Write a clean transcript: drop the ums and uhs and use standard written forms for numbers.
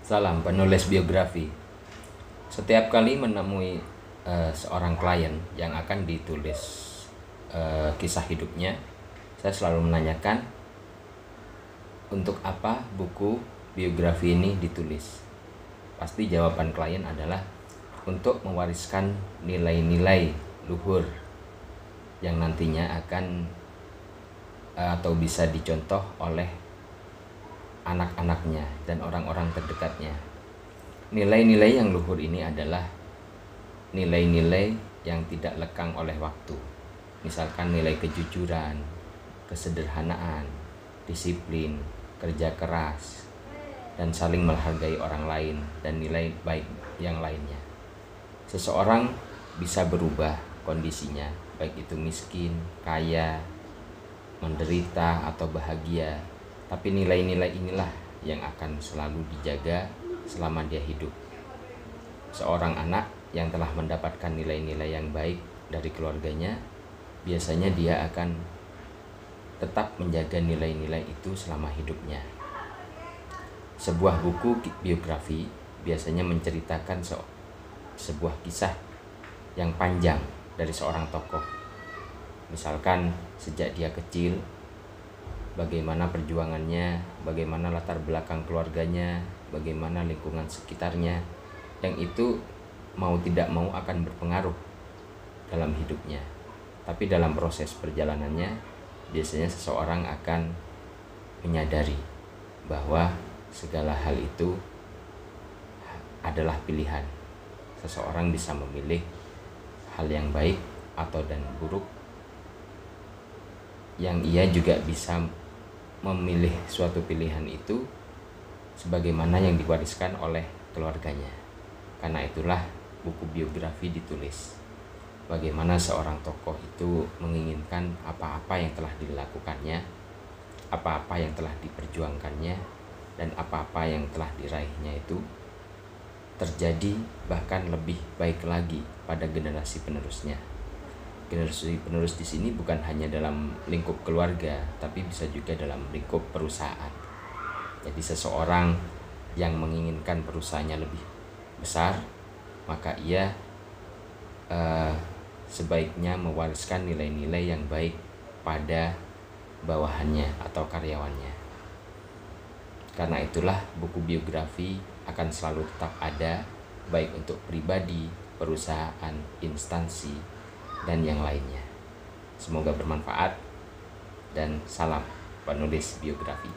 Salam penulis biografi. Setiap kali menemui seorang klien yang akan ditulis kisah hidupnya, saya selalu menanyakan, untuk apa buku biografi ini ditulis? Pasti jawaban klien adalah untuk mewariskan nilai-nilai luhur yang nantinya akan atau bisa dicontoh oleh anak-anaknya dan orang-orang terdekatnya. Nilai-nilai yang luhur ini adalah nilai-nilai yang tidak lekang oleh waktu. Misalkan nilai kejujuran, kesederhanaan, disiplin, kerja keras, dan saling menghargai orang lain, dan nilai baik yang lainnya. Seseorang bisa berubah kondisinya, baik itu miskin, kaya, menderita, atau bahagia. Tapi nilai-nilai inilah yang akan selalu dijaga selama dia hidup. Seorang anak yang telah mendapatkan nilai-nilai yang baik dari keluarganya, biasanya dia akan tetap menjaga nilai-nilai itu selama hidupnya. Sebuah buku biografi biasanya menceritakan sebuah kisah yang panjang dari seorang tokoh. Misalkan sejak dia kecil, bagaimana perjuangannya, bagaimana latar belakang keluarganya, bagaimana lingkungan sekitarnya, yang itu mau tidak mau akan berpengaruh dalam hidupnya. Tapi dalam proses perjalanannya, biasanya seseorang akan menyadari bahwa segala hal itu adalah pilihan. Seseorang bisa memilih hal yang baik atau dan buruk, yang ia juga bisa memilih suatu pilihan itu sebagaimana yang diwariskan oleh keluarganya. Karena itulah buku biografi ditulis. Bagaimana seorang tokoh itu menginginkan apa-apa yang telah dilakukannya, apa-apa yang telah diperjuangkannya, dan apa-apa yang telah diraihnya itu terjadi bahkan lebih baik lagi pada generasi penerusnya. Generasi penerus di sini bukan hanya dalam lingkup keluarga, tapi bisa juga dalam lingkup perusahaan. Jadi seseorang yang menginginkan perusahaannya lebih besar, maka ia sebaiknya mewariskan nilai-nilai yang baik pada bawahannya atau karyawannya. Karena itulah buku biografi akan selalu tetap ada, baik untuk pribadi, perusahaan, instansi, dan yang lainnya. Semoga bermanfaat, dan salam penulis biografi.